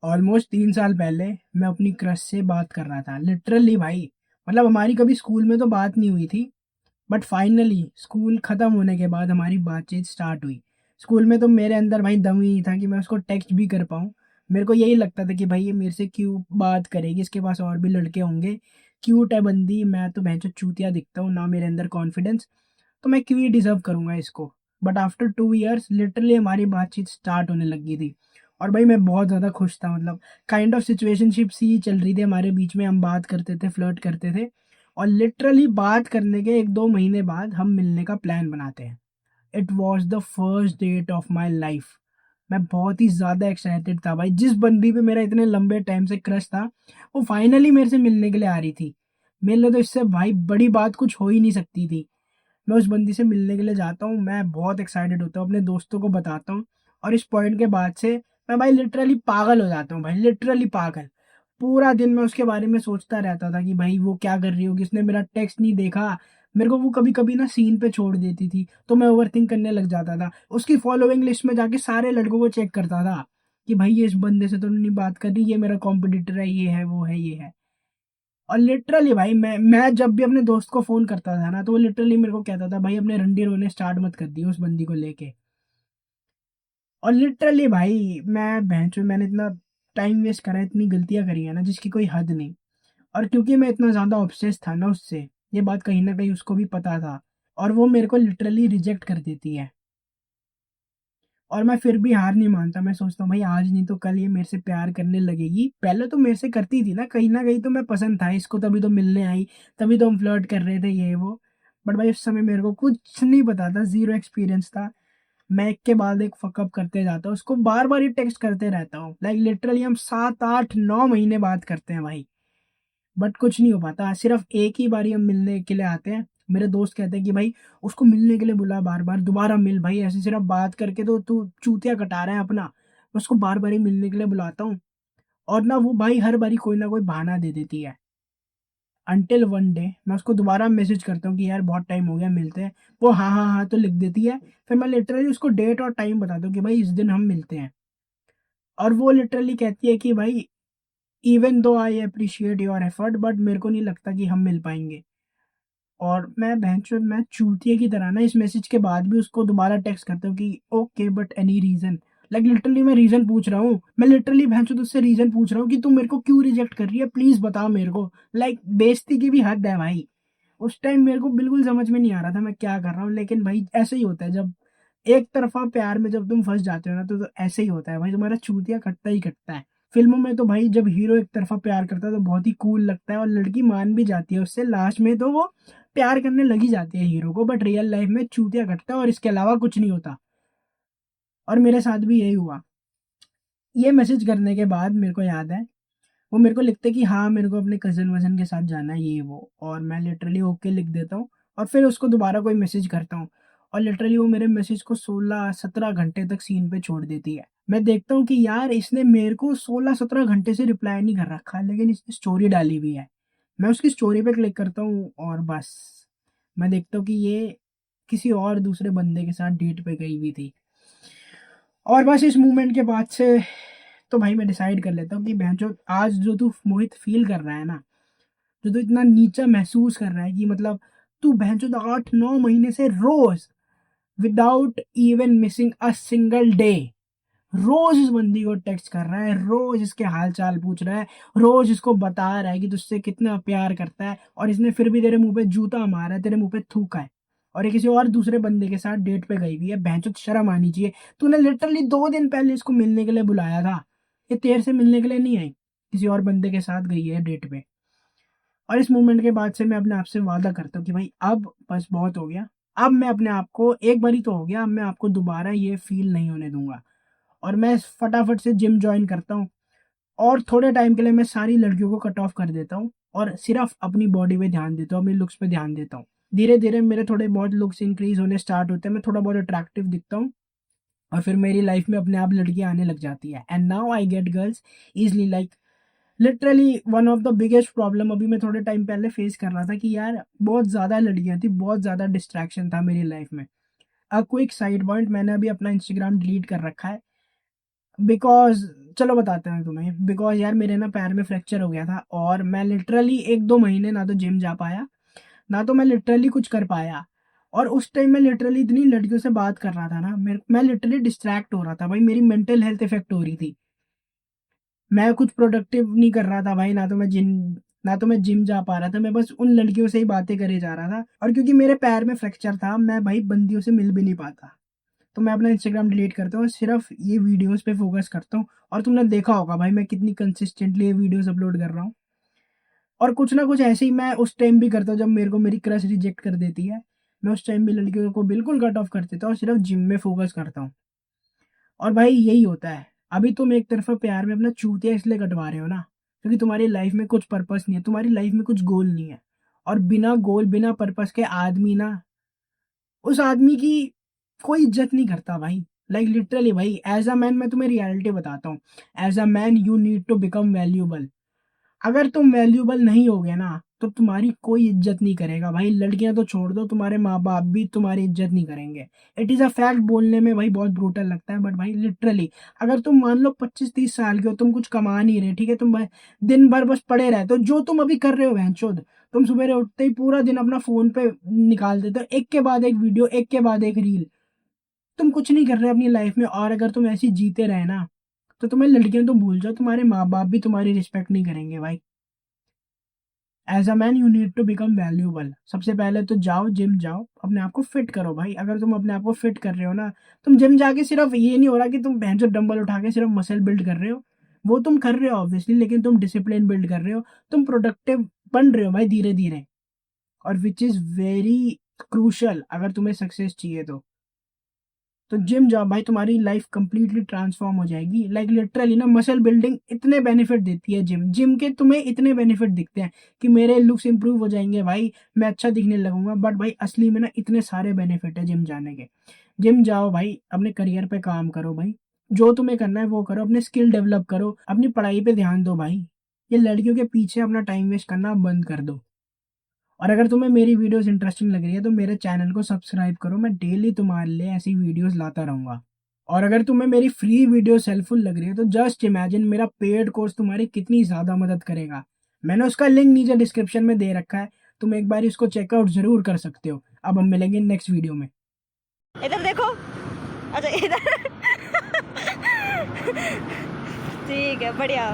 Almost 3 साल पहले मैं अपनी क्रश से बात कर रहा था, लिटरली भाई। मतलब हमारी कभी स्कूल में तो बात नहीं हुई थी, बट फाइनली स्कूल खत्म होने के बाद हमारी बातचीत स्टार्ट हुई। स्कूल में तो मेरे अंदर भाई दम ही नहीं था कि मैं उसको टेक्स्ट भी कर पाऊँ। मेरे को यही लगता था कि भाई ये मेरे से क्यों बात करेगी, इसके पास और भी लड़के होंगे, क्यूट है बंदी, मैं तो भैंचो चूतिया दिखता हूँ ना, मेरे अंदर कॉन्फिडेंस, तो मैं क्यों ही डिज़र्व करूँगा इसको। बट आफ्टर 2 ईयर्स लिटरली हमारी बातचीत स्टार्ट होने लगी थी। और भाई मैं बहुत ज़्यादा खुश था, मतलब काइंड ऑफ सिचुएशनशिप सी चल रही थी हमारे बीच में, हम बात करते थे, फ्लर्ट करते थे। और लिटरली बात करने के 1-2 महीने बाद हम मिलने का प्लान बनाते हैं। It was the first date of my life. मैं बहुत ही ज़्यादा एक्साइटेड था भाई, जिस बंदी पे मेरा इतने लंबे टाइम से क्रश था, वो फाइनली मेरे से मिलने के लिए आ रही थी। मेरे लिए तो इससे भाई बड़ी बात कुछ हो ही नहीं सकती थी। मैं उस बंदी से मिलने के लिए जाता हूँ, मैं बहुत एक्साइटेड होता हूँ, अपने दोस्तों को बताता हूँ। और इस पॉइंट के बाद से मैं भाई लिटरली पागल हो जाता हूँ भाई, लिटरली पागल। पूरा दिन मैं उसके बारे में सोचता रहता था कि भाई वो क्या कर रही होगी, उसने मेरा टेक्स्ट नहीं देखा। मेरे को वो कभी-कभी ना सीन पे छोड़ देती थी, तो मैं ओवरथिंक करने लग जाता था। उसकी फॉलोइंग लिस्ट में जाके सारे लड़कों को चेक करता था कि भाई ये इस बंदे से तो नहीं बात कर रही, ये मेरा कॉम्पिटिटर है, ये है, वो है, ये है। और लिटरली भाई मैं जब भी अपने दोस्त को फ़ोन करता था ना, तो वो लिटरली मेरे को कहता था, भाई अपने रंडी रोने स्टार्ट मत कर दियो उस बंदी को लेके। और लिटरली भाई मैंने इतना टाइम वेस्ट करा है, इतनी गलतियाँ करी है ना जिसकी कोई हद नहीं। और क्योंकि मैं इतना ज़्यादा ऑब्सेस्ड था ना उससे, ये बात कहीं न कहीं उसको भी पता था, और वो मेरे को लिटरली रिजेक्ट कर देती है। और मैं फिर भी हार नहीं मानता, मैं सोचता हूँ भाई आज नहीं तो कल ये मेरे से प्यार करने लगेगी। पहले तो मेरे से करती थी ना, कहीं न कहीं तो मैं पसंद था इसको, तभी तो मिलने आई, तभी तो हम फ्लर्ट कर रहे थे, ये वो। बट भाई उस समय मेरे को कुछ नहीं पता था, ज़ीरो एक्सपीरियंस था। मैं एक के बाद एक फ़क अप करते जाता हूँ, उसको बार-बार ही टेक्स्ट करते रहता हूँ। लाइक लिटरली हम 7, 8, 9 महीने बात करते हैं भाई। बट कुछ नहीं हो पाता, सिर्फ़ एक ही बारी हम मिलने के लिए आते हैं। मेरे दोस्त कहते हैं कि भाई उसको मिलने के लिए बुला बार-बार, दोबारा मिल भाई, ऐसे सिर्फ़ बात करके तो तू चूतिया कटा रहा है अपना। मैं उसको बार-बार ही मिलने के लिए बुलाता हूँ, और ना वो भाई हर बारी कोई ना कोई बहाना दे देती है। अंटिल वन डे मैं उसको दोबारा मैसेज करता हूँ कि यार बहुत टाइम हो गया, मिलते हैं। वो हाँ, हाँ, हाँ तो लिख देती है। फिर मैं लिटरली उसको डेट और टाइम बताता हूँ कि भाई इस दिन हम मिलते हैं। और वो लिटरली कहती है कि भाई even though I appreciate your effort, but मेरे को नहीं लगता कि हम मिल पाएँगे। और मैं चूतिए की तरह ना इस मैसेज के बाद भी उसको दोबारा टेक्स्ट करता हूँ कि okay but any reason? Like literally मैं रीज़न पूछ रहा हूँ। मैं लिटरली भैंचोद उससे रीज़न पूछ रहा हूँ कि तू मेरे को क्यों रिजेक्ट कर रही है? प्लीज़ बता मेरे को। लाइक बेइज़्ज़ती की भी हद है भाई। उस टाइम मेरे को बिल्कुल समझ में नहीं आ रहा था मैं क्या कर रहा हूँ, लेकिन भाई ऐसे ही होता है जब एक तरफ़ा प्यार में जब तुम फँस जाते हो ना, तो ऐसे ही होता है भाई, तुम्हारा चूतिया कटता ही कटता है। फ़िल्मों में तो भाई जब हीरो एक तरफ़ा प्यार करता है तो बहुत ही कूल लगता है, और लड़की मान भी जाती है उससे, लास्ट में तो वो प्यार करने लगी जाती है हीरो को, बट रियल लाइफ़ में चूतिया कटता है और इसके अलावा कुछ नहीं होता। और मेरे साथ भी यही हुआ। ये मैसेज करने के बाद मेरे को याद है, वो मेरे को लिखते कि हाँ, मेरे को अपने कज़न-वज़न के साथ जाना है, ये वो, और मैं लिटरली ओके लिख देता हूँ, और फिर उसको दोबारा कोई मैसेज करता हूँ, और लिटरली वो मेरे मैसेज को 16-17 घंटे तक सीन पे छोड़ देती है। मैं देखता हूँ कि यार इसने मेरे को 16-17 घंटे से रिप्लाई नहीं कर रखा है, लेकिन इसने स्टोरी डाली हुई है। मैं उसकी स्टोरी पे क्लिक करता हूँ और बस, मैं देखता हूँ कि ये किसी और दूसरे बंदे के साथ डेट पे गई हुई थी। और बस इस मूवमेंट के बाद से तो भाई मैं डिसाइड कर लेता हूँ कि भैंचोद आज जो तू मोहित फ़ील कर रहा है ना, जो तू इतना नीचा महसूस कर रहा है कि मतलब तू भैंचोद 8-9 महीने से रोज़ without even missing a single day, रोज़ इस बंदी को टेक्स्ट कर रहा है, रोज़ इसके हाल-चाल पूछ रहा है, रोज़ इसको बता रहा है कि तुझसे कितना प्यार करता है, और इसने फिर भी तेरे मुँह पे जूता मारा है, तेरे मुँह पे थूका है। और ये किसी और दूसरे बंदे के साथ डेट पे गई हुई है, भैंचोद शर्म आनी चाहिए। तूने लिटरली 2 दिन पहले इसको मिलने के लिए बुलाया था। ये तेरे से मिलने के लिए नहीं आई, किसी और बंदे के साथ गई है डेट पे। और इस मोमेंट के बाद से मैं अपने आप से वादा करता हूँ कि भाई अब बस बहुत हो गया। अब मैं अपने आप को, एक बारी तो हो गया, अब मैं आपको दोबारा ये फ़ील नहीं होने दूँगा। और मैं फटाफट से जिम जॉइन करता हूँ, और थोड़े टाइम के लिए मैं सारी लड़कियों को कट ऑफ कर देता हूँ, और सिर्फ़ अपनी बॉडी पे ध्यान देता हूँ, अपने लुक्स पे ध्यान देता हूँ। धीरे-धीरे मेरे थोड़े बहुत लुक्स इंक्रीज़ होने स्टार्ट होते हैं, मैं थोड़ा बहुत अट्रैक्टिव दिखता हूँ, और फिर मेरी लाइफ़ में अपने आप लड़कियाँ आने लग जाती है, and now I get girls easily. Like literally one of the biggest problem अभी मैं थोड़े टाइम पहले फेस कर रहा था कि यार बहुत ज़्यादा लड़कियाँ थी, बहुत ज़्यादा डिस्ट्रैक्शन था मेरी लाइफ़ में। क्विक साइड पॉइंट, मैंने अभी अपना इंस्टाग्राम डिलीट कर रखा है। बिकॉज़ चलो बताते हैं तुम्हें, बिकॉज़ यार मेरे ना पैर में फ्रैक्चर हो गया था और मैं लिटरली 1-2 महीने ना तो जिम जा पाया, ना तो मैं लिटरली कुछ कर पाया। और उस टाइम मैं लिटरली इतनी लड़कियों से बात कर रहा था ना, मैं लिटरली डिस्ट्रैक्ट हो रहा था भाई, मेरी मेंटल हेल्थ इफ़ेक्ट हो रही थी। मैं कुछ प्रोडक्टिव नहीं कर रहा था भाई, ना तो मैं जिम जा पा रहा था, मैं बस उन लड़कियों से ही बातें करे जा रहा था। और क्योंकि मेरे पैर में फ्रैक्चर था, मैं भाई बंदियों से मिल भी नहीं पाता। तो मैं अपना इंस्टाग्राम डिलीट करता हूँ, सिर्फ़ ये वीडियोज़ पे फ़ोकस करता हूँ। और तुमने देखा होगा भाई मैं कितनी कंसिस्टेंटली ये वीडियोज़ अपलोड कर रहा हूँ। और कुछ ना कुछ ऐसे ही मैं उस टाइम भी करता हूँ जब मेरे को मेरी क्रश रिजेक्ट कर देती है। मैं उस टाइम भी लड़कियों को बिल्कुल कट ऑफ कर देता हूँ और सिर्फ़ जिम में फ़ोकस करता हूँ। और भाई यही होता है। अभी तुम एक तरफ़ा प्यार में अपना चूतिया इसलिए कटवा रहे हो ना, क्योंकि तुम्हारी लाइफ़ में कुछ पर्पस नहीं है, तुम्हारी लाइफ़ में कुछ गोल नहीं है। और बिना गोल, बिना पर्पस के आदमी ना, उस आदमी की कोई इज़्ज़त नहीं करता भाई। लाइक लिटरली भाई, ऐज़ अ मैन मैं तुम्हें रियलिटी बताता हूँ। As a man you need to become valuable. अगर तुम वैल्यूएबल नहीं होगे ना, तो तुम्हारी कोई इज़्ज़त नहीं करेगा भाई। लड़कियाँ तो छोड़ दो, तुम्हारे माँ-बाप भी तुम्हारी इज़्ज़त नहीं करेंगे। इट इज़ अ फैक्ट, बोलने में भाई बहुत ब्रूटल लगता है, बट भाई लिटरली अगर तुम मान लो 25-30 साल के हो, तुम कुछ कमा नहीं रहे, ठीक है? तुम ब दिन भर बस पड़े रहते हो, जो तुम अभी कर रहे हो बहनचोद। तुम सुबेरे उठते ही पूरा दिन अपना फ़ोन पे निकाल देते हो, एक के बाद एक वीडियो, एक के बाद एक रील। तुम कुछ नहीं कर रहे अपनी लाइफ़ में, और अगर तुम ऐसे ही जीते रहे ना, तो तुम्हें लड़कियाँ तो भूल जाओ, तुम्हारे माँ-बाप भी तुम्हारी रिस्पेक्ट नहीं करेंगे भाई। As a man you need to become valuable. सबसे पहले तो जाओ, जिम जाओ, अपने आप को फिट करो भाई। अगर तुम अपने आप को फिट कर रहे हो ना, तुम जिम जाके सिर्फ़ ये नहीं हो रहा कि तुम भैंचोद डंबल उठा के सिर्फ़ मसल बिल्ड कर रहे हो। वो तुम कर रहे हो ऑब्वियसली, लेकिन तुम डिसिप्लिन बिल्ड कर रहे हो, तुम प्रोडक्टिव बन रहे हो भाई धीरे-धीरे, और व्हिच इज़ वेरी क्रूशियल अगर तुम्हें सक्सेस चाहिए तो। तो जिम जाओ भाई, तुम्हारी लाइफ कंप्लीटली ट्रांसफॉर्म हो जाएगी। लाइक लिटरली ना, मसल बिल्डिंग इतने बेनिफिट देती है जिम। जिम के तुम्हें इतने बेनिफिट दिखते हैं कि मेरे लुक्स इंप्रूव हो जाएँगे भाई, मैं अच्छा दिखने लगूँगा, बट भाई असली में ना इतने सारे बेनिफिट है जिम जाने के। जिम जाओ भाई, अपने करियर पे काम करो भाई। जो तुम्हें करना है वो करो, अपने स्किल डेवलप करो, अपनी पढ़ाई पे ध्यान दो भाई। ये लड़कियों के पीछे अपना टाइम वेस्ट करना बंद कर दो। और अगर तुम्हें मेरी वीडियोज़ इंटरेस्टिंग लग रही है तो मेरे चैनल को सब्सक्राइब करो, मैं डेली तुम्हारे लिए ऐसी वीडियोज़ लाता रहूँगा। और अगर तुम्हें मेरी फ्री वीडियोज़ हेल्पफुल लग रही है तो जस्ट इमेजिन मेरा पेड कोर्स तुम्हारी कितनी ज़्यादा मदद करेगा। मैंने उसका लिंक नीचे डिस्क्रिप्शन में दे रखा है, तुम एक बार इसको चेकआउट ज़रूर कर सकते हो। अब हम मिलेंगे नेक्स्ट वीडियो में। इधर देखो। अच्छा इधर। ठीक है, बढ़िया।